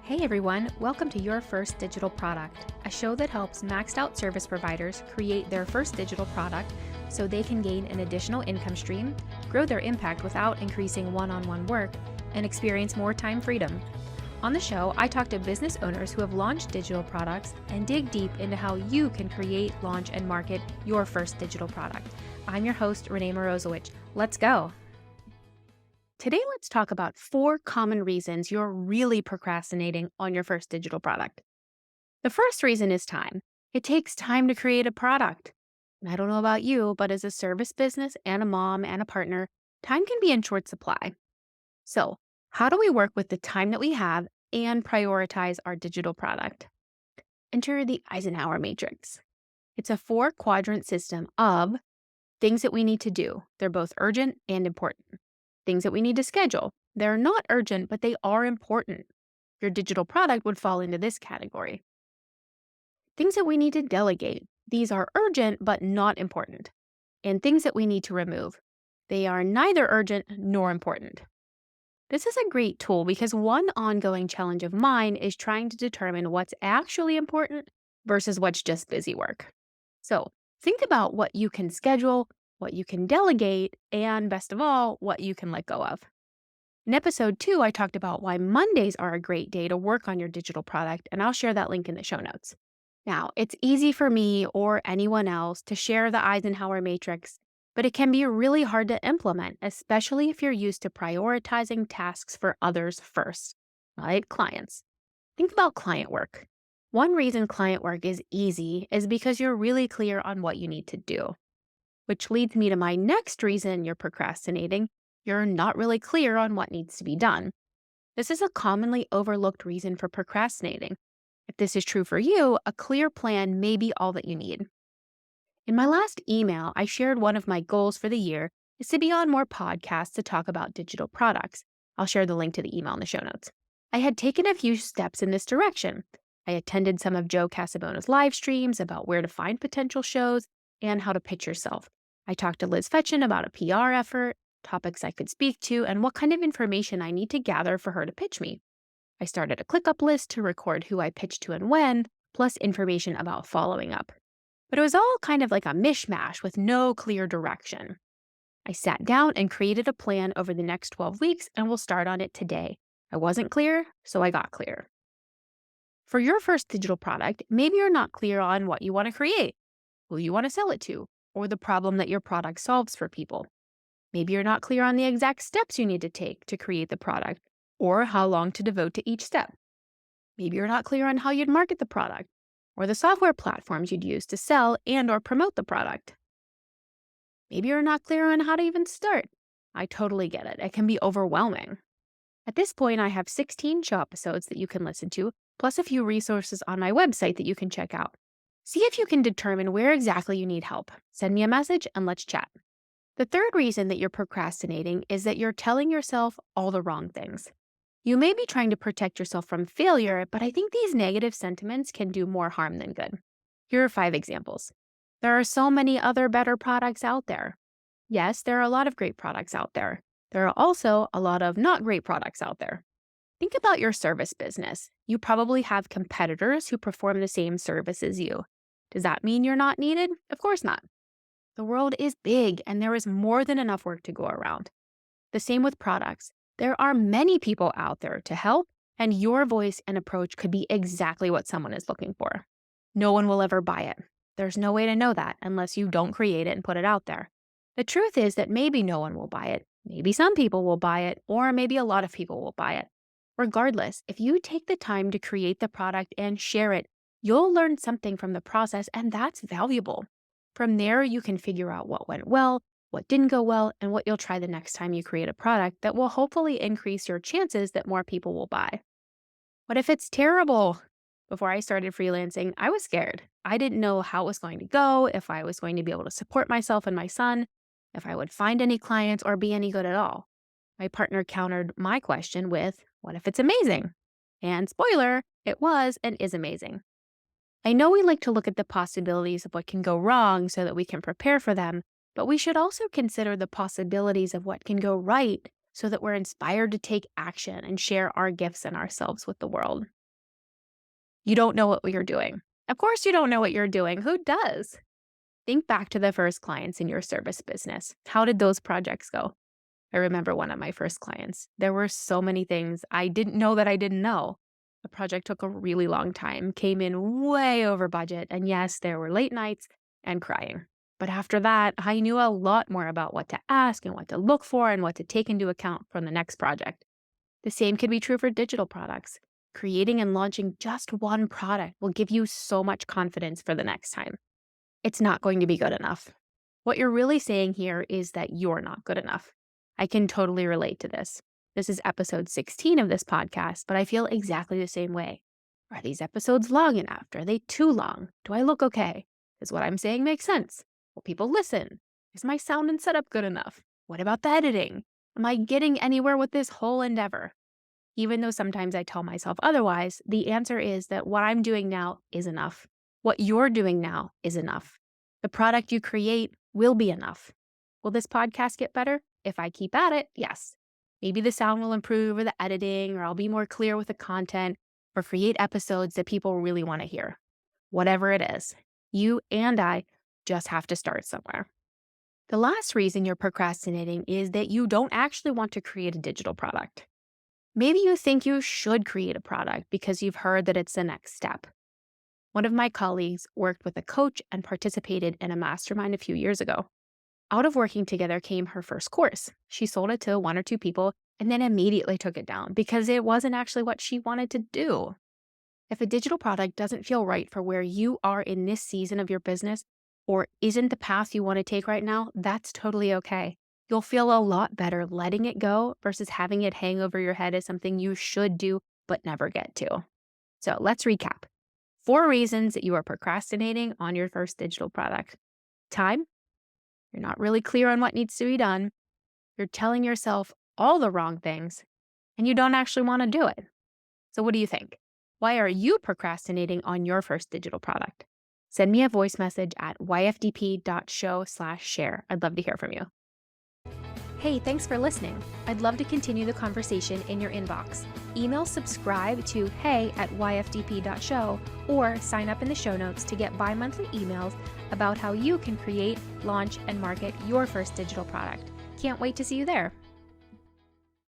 Hey everyone, welcome to Your First Digital Product, a show that helps maxed out service providers create their first digital product so they can gain an additional income stream, grow their impact without increasing one-on-one work, and experience more time freedom. On the show, I talk to business owners who have launched digital products and dig deep into how you can create, launch, and market your first digital product. I'm your host, Renee Morozowicz. Let's go. Today, let's talk about 4 common reasons you're really procrastinating on your first digital product. The first reason is time. It takes time to create a product. And I don't know about you, but as a service business and a mom and a partner, time can be in short supply. So, how do we work with the time that we have and prioritize our digital product? Enter the Eisenhower matrix. It's a 4-quadrant system of things that we need to do. They're both urgent and important. Things that we need to schedule. They're not urgent, but they are important. Your digital product would fall into this category. Things that we need to delegate. These are urgent, but not important. And things that we need to remove. They are neither urgent nor important. This is a great tool because one ongoing challenge of mine is trying to determine what's actually important versus what's just busy work. So think about what you can schedule, what you can delegate, and best of all, what you can let go of. In episode 2, I talked about why Mondays are a great day to work on your digital product, and I'll share that link in the show notes. Now, it's easy for me or anyone else to share the Eisenhower matrix, but it can be really hard to implement, especially if you're used to prioritizing tasks for others first, like clients. Think about client work. One reason client work is easy is because you're really clear on what you need to do. Which leads me to my next reason you're procrastinating. You're not really clear on what needs to be done. This is a commonly overlooked reason for procrastinating. If this is true for you, a clear plan may be all that you need. In my last email, I shared one of my goals for the year is to be on more podcasts to talk about digital products. I'll share the link to the email in the show notes. I had taken a few steps in this direction. I attended some of Joe Casabona's live streams about where to find potential shows and how to pitch yourself. I talked to Liz Fetchin about a PR effort, topics I could speak to, and what kind of information I need to gather for her to pitch me. I started a ClickUp list to record who I pitched to and when, plus information about following up. But it was all kind of like a mishmash with no clear direction. I sat down and created a plan over the next 12 weeks, and we'll start on it today. I wasn't clear, so I got clear. For your first digital product, maybe you're not clear on what you want to create, who you want to sell it to, or the problem that your product solves for people. Maybe you're not clear on the exact steps you need to take to create the product, or how long to devote to each step. Maybe you're not clear on how you'd market the product, or the software platforms you'd use to sell and or promote the product. Maybe you're not clear on how to even start. I totally get it. It can be overwhelming. At this point, I have 16 show episodes that you can listen to, plus a few resources on my website that you can check out. See if you can determine where exactly you need help. Send me a message and let's chat. The third reason that you're procrastinating is that you're telling yourself all the wrong things. You may be trying to protect yourself from failure, but I think these negative sentiments can do more harm than good. Here are 5 examples. There are so many other better products out there. Yes, there are a lot of great products out there. There are also a lot of not great products out there. Think about your service business. You probably have competitors who perform the same service as you. Does that mean you're not needed? Of course not. The world is big and there is more than enough work to go around. The same with products. There are many people out there to help, and your voice and approach could be exactly what someone is looking for. No one will ever buy it. There's no way to know that unless you don't create it and put it out there. The truth is that maybe no one will buy it. Maybe some people will buy it, or maybe a lot of people will buy it. Regardless, if you take the time to create the product and share it, you'll learn something from the process, and that's valuable. From there, you can figure out what went well, what didn't go well, and what you'll try the next time you create a product that will hopefully increase your chances that more people will buy. What if it's terrible? Before I started freelancing, I was scared. I didn't know how it was going to go, if I was going to be able to support myself and my son, if I would find any clients or be any good at all. My partner countered my question with, what if it's amazing? And spoiler, it was and is amazing. I know we like to look at the possibilities of what can go wrong so that we can prepare for them, but we should also consider the possibilities of what can go right so that we're inspired to take action and share our gifts and ourselves with the world. You don't know what you're doing. Of course you don't know what you're doing. Who does? Think back to the first clients in your service business. How did those projects go? I remember one of my first clients. There were so many things I didn't know that I didn't know. The project took a really long time, came in way over budget, and yes, there were late nights and crying. But after that, I knew a lot more about what to ask and what to look for and what to take into account from the next project. The same could be true for digital products. Creating and launching just one product will give you so much confidence for the next time. It's not going to be good enough. What you're really saying here is that you're not good enough. I can totally relate to this. This is episode 16 of this podcast, but I feel exactly the same way. Are these episodes long enough? Are they too long? Do I look okay? Does what I'm saying make sense? Will people listen? Is my sound and setup good enough? What about the editing? Am I getting anywhere with this whole endeavor? Even though sometimes I tell myself otherwise, the answer is that what I'm doing now is enough. What you're doing now is enough. The product you create will be enough. Will this podcast get better? If I keep at it, yes. Maybe the sound will improve or the editing, or I'll be more clear with the content or create episodes that people really want to hear. Whatever it is, you and I just have to start somewhere. The last reason you're procrastinating is that you don't actually want to create a digital product. Maybe you think you should create a product because you've heard that it's the next step. One of my colleagues worked with a coach and participated in a mastermind a few years ago. Out of working together came her first course. She sold it to 1 or 2 people and then immediately took it down because it wasn't actually what she wanted to do. If a digital product doesn't feel right for where you are in this season of your business or isn't the path you want to take right now, that's totally okay. You'll feel a lot better letting it go versus having it hang over your head as something you should do but never get to. So let's recap. 4 reasons that you are procrastinating on your first digital product. Time. You're not really clear on what needs to be done. You're telling yourself all the wrong things, and you don't actually want to do it. So what do you think? Why are you procrastinating on your first digital product? Send me a voice message at yfdp.show/share. I'd love to hear from you. Hey, thanks for listening. I'd love to continue the conversation in your inbox. Email subscribe to hey@yfdp.show or sign up in the show notes to get bi-monthly emails about how you can create, launch, and market your first digital product. Can't wait to see you there.